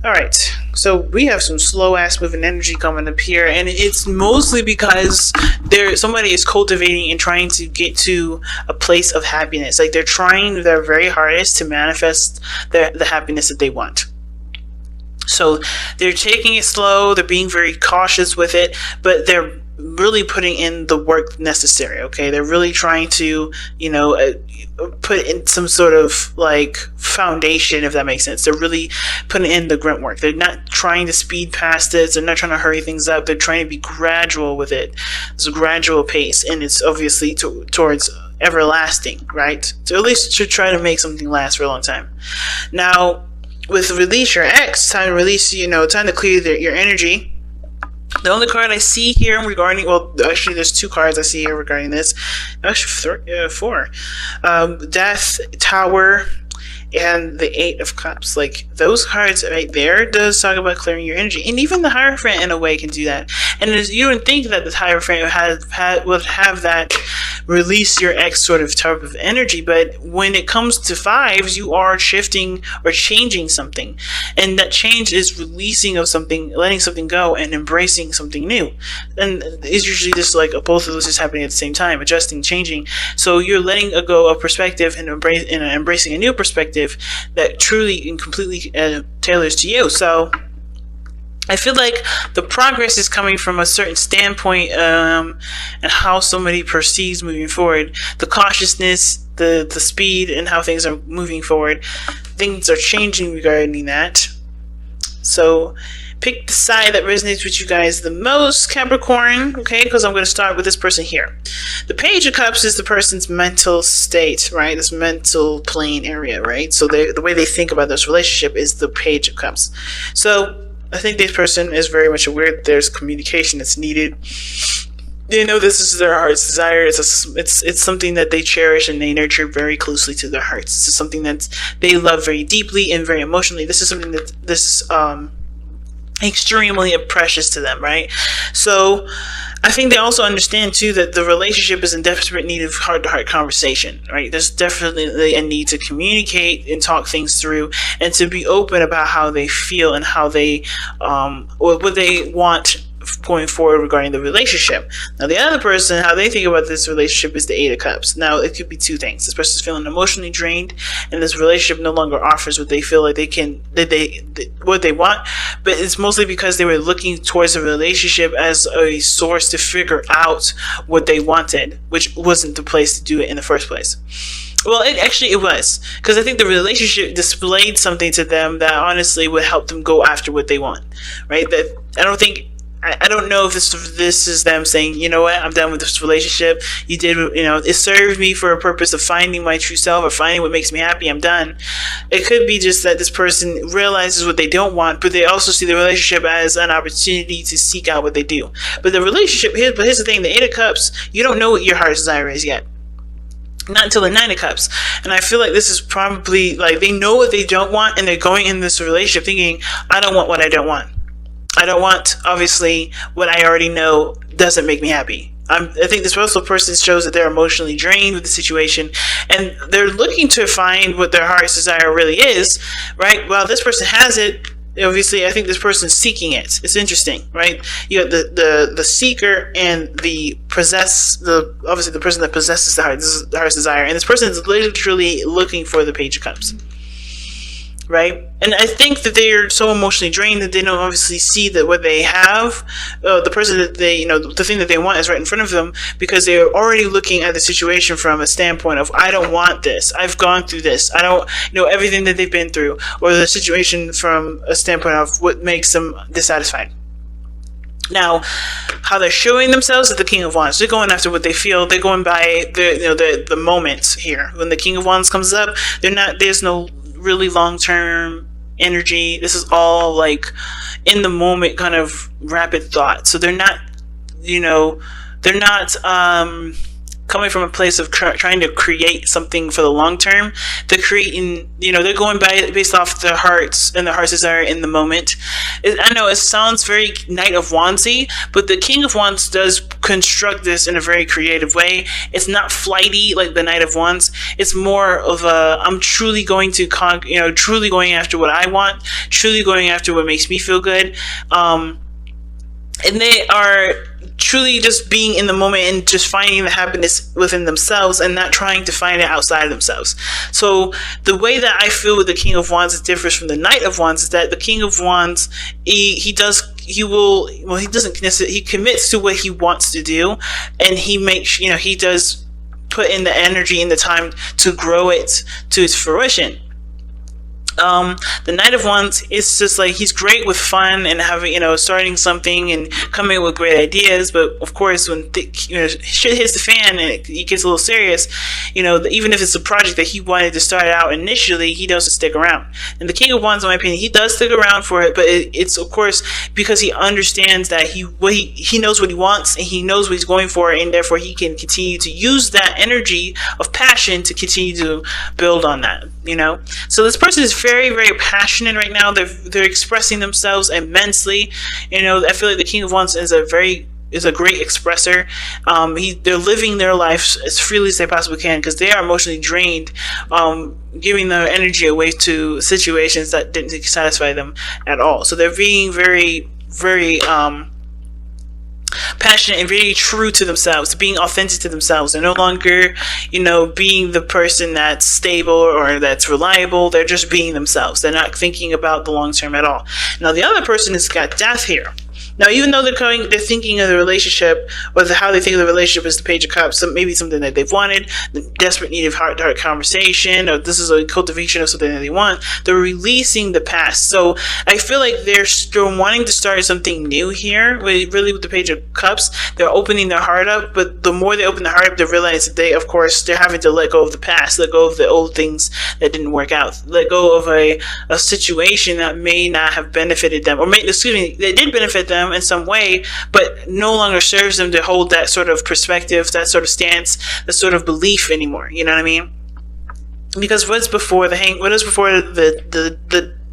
All right, so we have some slow ass moving energy coming up here, and it's mostly because somebody is cultivating and trying to get to a place of happiness. Like they're trying their very hardest to manifest the happiness that they want. So they're taking it slow, they're being very cautious with it, but they're really putting in the work necessary. Okay, they're really trying to put in some sort of like foundation, if that makes sense. They're really putting in the grunt work. They're not trying to speed past this, they're not trying to hurry things up. They're trying to be gradual with it. It's a gradual pace, and it's obviously towards everlasting, right? So at least to try to make something last for a long time. Now with release your ex, time to release, time to clear your energy. The only card I see here regarding, well, actually there's two cards I see here regarding this. Actually, four. Death, Tower, and the Eight of Cups. Like, those cards right there does talk about clearing your energy. And even the Hierophant, in a way, can do that. And you would think that the Hierophant would have that release your ex sort of type of energy, but when it comes to fives, you are shifting or changing something. And that change is releasing of something, letting something go, and embracing something new. And it's usually just like both of those is happening at the same time, adjusting, changing. So you're letting go of perspective and embracing a new perspective that truly and completely tailors to you. So I feel like the progress is coming from a certain standpoint, and how somebody perceives moving forward. The cautiousness, the speed, and how things are moving forward. Things are changing regarding that. So pick the side that resonates with you guys the most, Capricorn, okay? Because I'm going to start with this person here. The Page of Cups is the person's mental state, right? This mental plane area, right? So the way they think about this relationship is the Page of Cups. So I think this person is very much aware that there's communication that's needed. They know this is their heart's desire. It's something that they cherish and they nurture very closely to their hearts. This is something that they love very deeply and very emotionally. This is something that extremely precious to them, right? So I think they also understand too that the relationship is in desperate need of heart-to-heart conversation, right? There's definitely a need to communicate and talk things through, and to be open about how they feel and how they what they want going forward regarding the relationship. Now the other person, how they think about this relationship is the Eight of Cups. Now it could be two things. This person's feeling emotionally drained, and this relationship no longer offers what they feel like what they want, but it's mostly because they were looking towards a relationship as a source to figure out what they wanted, which wasn't the place to do it in the first place. Well, it was, because I think the relationship displayed something to them that honestly would help them go after what they want, right? That I don't know if this is them saying, you know what, I'm done with this relationship. It served me for a purpose of finding my true self or finding what makes me happy. I'm done. It could be just that this person realizes what they don't want, but they also see the relationship as an opportunity to seek out what they do. But the relationship, here's the thing, the Eight of Cups, you don't know what your heart's desire is yet. Not until the Nine of Cups. And I feel like this is probably, like, they know what they don't want, and they're going in this relationship thinking, I don't want what I don't want. I don't want, obviously, what I already know doesn't make me happy. I think this also person shows that they're emotionally drained with the situation, and they're looking to find what their heart's desire really is, right? Well, this person has it. Obviously, I think this person's seeking it. It's interesting, right? You got the seeker and the obviously the person that possesses the heart's desire, and this person is literally looking for the Page of Cups. Right? And I think that they are so emotionally drained that they don't obviously see that what they have, the person that they, the thing that they want is right in front of them, because they are already looking at the situation from a standpoint of, I don't want this. I've gone through this. I don't know everything that they've been through, or the situation from a standpoint of what makes them dissatisfied. Now, how they're showing themselves is the King of Wands. They're going after what they feel. They're going by the moment here. When the King of Wands comes up, there's no really long-term energy. This is all like in the moment kind of rapid thought. So they're not coming from a place of trying to create something for the long term. They're creating, they're going based off their hearts and their heart's desire in the moment. I know it sounds very Knight of Wandsy, but the King of Wands does construct this in a very creative way. It's not flighty like the Knight of Wands. It's more of a, I'm truly going to truly going after what I want, truly going after what makes me feel good. And they are truly just being in the moment and just finding the happiness within themselves and not trying to find it outside of themselves. So the way that I feel with the King of Wands differs from the Knight of Wands is that the King of Wands, he commits to what he wants to do, and he makes, he does put in the energy and the time to grow it to its fruition. The Knight of Wands is just like, he's great with fun and having, starting something and coming up with great ideas. But of course, when shit hits the fan and it gets a little serious, even if it's a project that he wanted to start out initially, he doesn't stick around. And the King of Wands, in my opinion, he does stick around for it, but it's of course because he understands that he knows what he wants and he knows what he's going for, and therefore he can continue to use that energy of passion to continue to build on that. So this person is very, very passionate right now. They're expressing themselves immensely. I feel like the King of Wands is a great expresser. They're living their life as freely as they possibly can because they are emotionally drained, giving their energy away to situations that didn't satisfy them at all. So they're being very, very passionate and very true to themselves, being authentic to themselves. They're no longer, being the person that's stable or that's reliable. They're just being themselves. They're not thinking about the long term at all. Now, the other person has got Death here. Now, even though they're thinking of the relationship, or how they think of the relationship is the Page of Cups, maybe something that they've wanted, the desperate need of heart-to-heart conversation, or this is a cultivation of something that they want, they're releasing the past. So I feel like they're still wanting to start something new here, with the Page of Cups. They're opening their heart up, but the more they open their heart up, they realize that they're having to let go of the past, let go of the old things that didn't work out, let go of a situation that may not have benefited them, or they did benefit them in some way, but no longer serves them to hold that sort of perspective, that sort of stance, that sort of belief anymore. You know what I mean? Because what is before the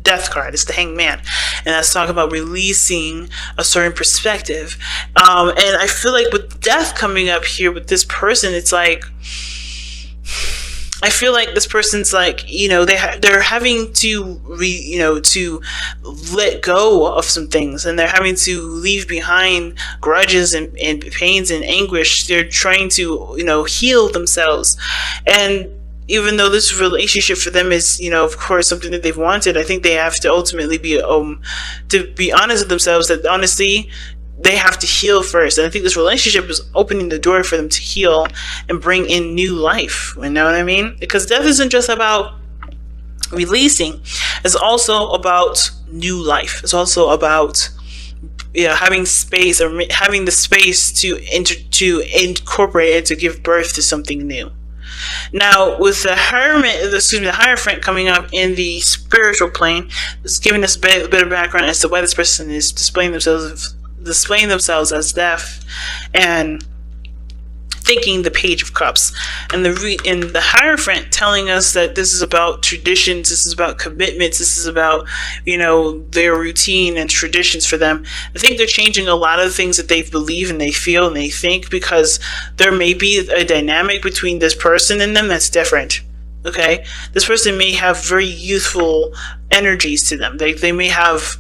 Death card? It's the Hanged Man, and that's talking about releasing a certain perspective. And I feel like with Death coming up here with this person, it's like, I feel like this person's like, they're having to to let go of some things, and they're having to leave behind grudges and pains and anguish. They're trying to, heal themselves. And even though this relationship for them is, of course, something that they've wanted, I think they have to ultimately be honest with themselves that honestly, they have to heal first. And I think this relationship is opening the door for them to heal and bring in new life. You know what I mean? Because death isn't just about releasing. It's also about new life. It's also about having space, or having the space to incorporate and to give birth to something new. Now, with the Hierophant coming up in the spiritual plane, it's giving us a bit of background as to why this person is displaying themselves as death and thinking the Page of Cups, and the Hierophant telling us that this is about traditions, this is about commitments, this is about their routine and traditions for them. I think they're changing a lot of things that they believe and they feel and they think, because there may be a dynamic between this person and them that's different. Okay, this person may have very youthful energies to them. They may have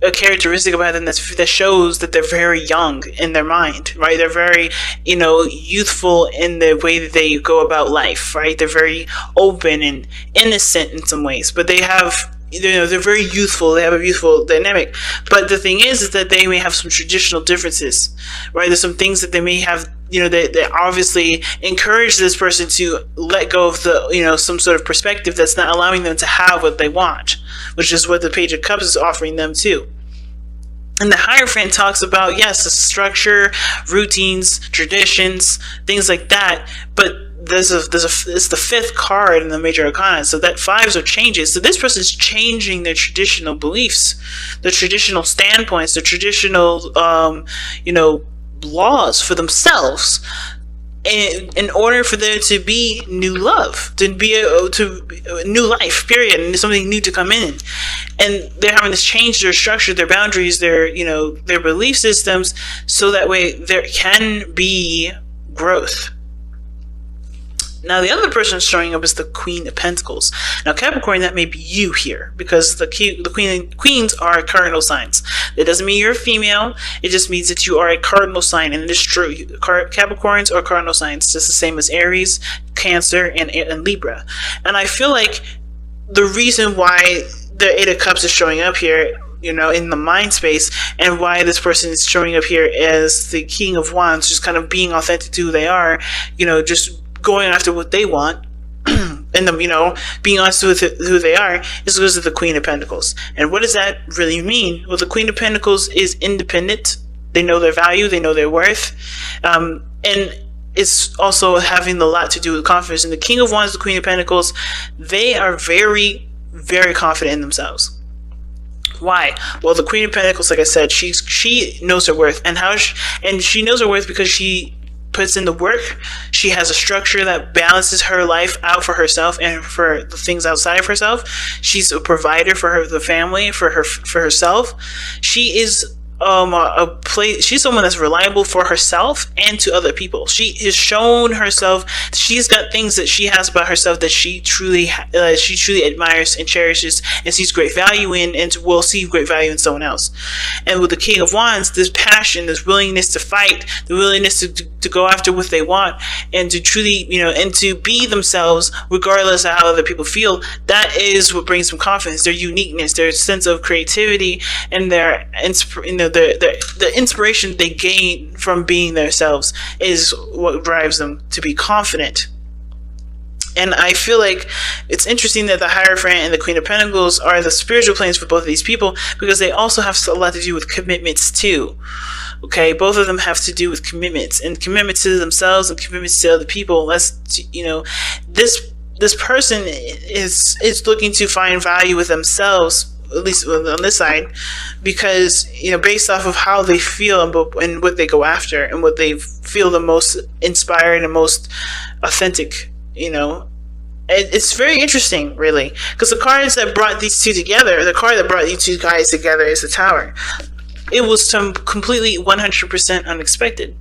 a characteristic about them that shows that they're very young in their mind, right? They're very, youthful in the way that they go about life, right? They're very open and innocent in some ways, but they have, they're very youthful. They have a youthful dynamic. But the thing is that they may have some traditional differences, right? There's some things that they may have, they obviously encourage this person to let go of the, some sort of perspective that's not allowing them to have what they want, which is what the Page of Cups is offering them too. And the Hierophant talks about, yes, the structure, routines, traditions, things like that. But it's the fifth card in the major arcana, so that fives are changes. So this person is changing their traditional beliefs, their traditional standpoints, their traditional, laws for themselves, in order for there to be new love, to be new life, period, and something new to come in. And they're having to change their structure, their boundaries, their their belief systems, so that way there can be growth. Now, the other person showing up is the Queen of Pentacles. Now, Capricorn, that may be you here, because the queens are cardinal signs. That doesn't mean you're a female. It just means that you are a cardinal sign, and it is true. Capricorns are cardinal signs, just the same as Aries, Cancer, and Libra. And I feel like the reason why the Eight of Cups is showing up here, in the mind space, and why this person is showing up here as the King of Wands, just kind of being authentic to who they are, just going after what they want, and them, being honest with who they are, is because of the Queen of Pentacles. And what does that really mean? Well, the Queen of Pentacles is independent. They know their value. They know their worth. And it's also having a lot to do with confidence. And the King of Wands, the Queen of Pentacles, they are very, very confident in themselves. Why? Well, the Queen of Pentacles, like I said, she knows her worth, and she knows her worth because she puts in the work. She has a structure that balances her life out for herself and for the things outside of herself. She's a provider for the family, for herself. She is she's someone that's reliable for herself and to other people. She has shown herself. She's got things that she has about herself that she truly admires and cherishes and sees great value in, and will see great value in someone else. And with the King of Wands, this passion, this willingness to fight, the willingness to go after what they want, and to truly, and to be themselves regardless of how other people feel. That is what brings them confidence. Their uniqueness, their sense of creativity, and their the inspiration they gain from being themselves is what drives them to be confident. And I feel like it's interesting that the Hierophant and the Queen of Pentacles are the spiritual planes for both of these people, because they also have a lot to do with commitments too. Okay, both of them have to do with commitments, and commitments to themselves and commitments to other people. This person is looking to find value with themselves, at least on this side, because based off of how they feel and what they go after and what they feel the most inspired and most authentic. It's very interesting, really, because the cards that brought these two together, the card that brought these two guys together is the Tower. It was completely 100% unexpected.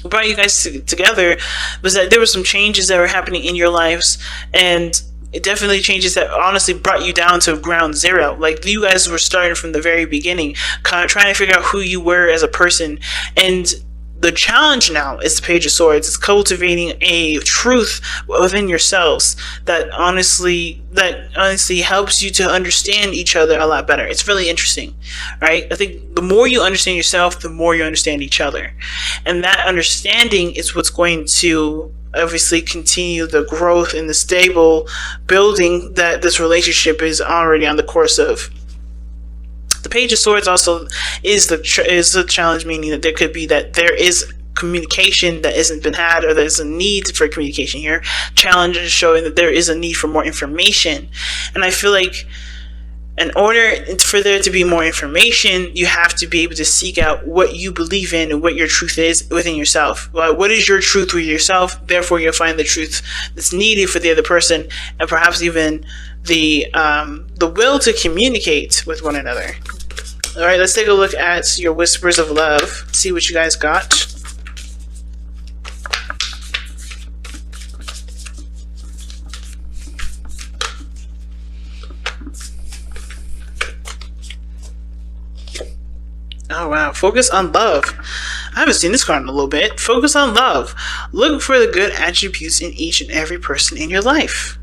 What brought you guys together was that there were some changes that were happening in your lives, and it definitely changes that honestly brought you down to ground zero. Like, you guys were starting from the very beginning, kind of trying to figure out who you were as a person. And the challenge now is the Page of Swords. It's cultivating a truth within yourselves that honestly helps you to understand each other a lot better. It's really interesting, right? I think the more you understand yourself, the more you understand each other. And that understanding is what's going to obviously continue the growth and the stable building that this relationship is already on the course of. The Page of Swords also is the challenge, meaning that there is communication that hasn't been had, or there's a need for communication here. Challenge is showing that there is a need for more information. And I feel like in order for there to be more information, you have to be able to seek out what you believe in and what your truth is within yourself. What is your truth with yourself? Therefore, you'll find the truth that's needed for the other person, and perhaps even the will to communicate with one another. All right, let's take a look at your whispers of love. See what you guys got. Oh wow, focus on love. I haven't seen this card in a little bit. Focus on love. Look for the good attributes in each and every person in your life.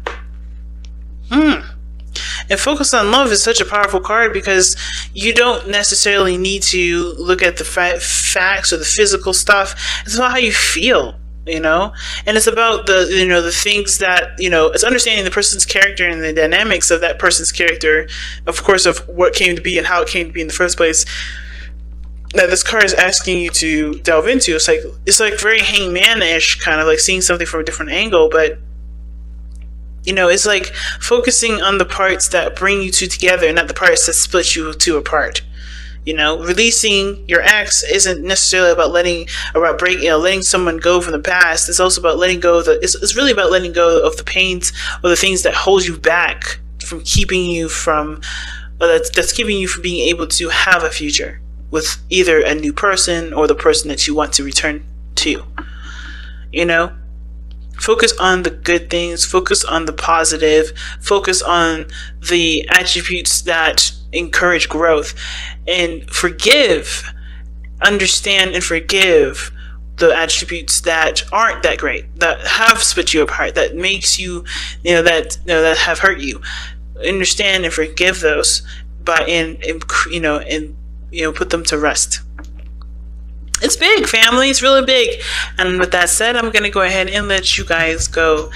And focus on love is such a powerful card, because you don't necessarily need to look at the facts or the physical stuff. It's about how you feel, and it's about the things that, it's understanding the person's character and the dynamics of that person's character, of course, of what came to be and how it came to be in the first place, that this card is asking you to delve into. It's like very hangman-ish, kind of like seeing something from a different angle, but it's like focusing on the parts that bring you two together, not the parts that split you two apart. Releasing your ex isn't necessarily about letting someone go from the past. It's also about letting go of it's really about letting go of the pains or the things that hold you back from that's keeping you from being able to have a future with either a new person or the person that you want to return to. Focus on the good things, focus on the positive, focus on the attributes that encourage growth, and understand and forgive the attributes that aren't that great, that have split you apart, that makes you, that have hurt you. Understand and forgive those, and put them to rest. It's big, family. It's really big. And with that said, I'm going to go ahead and let you guys go.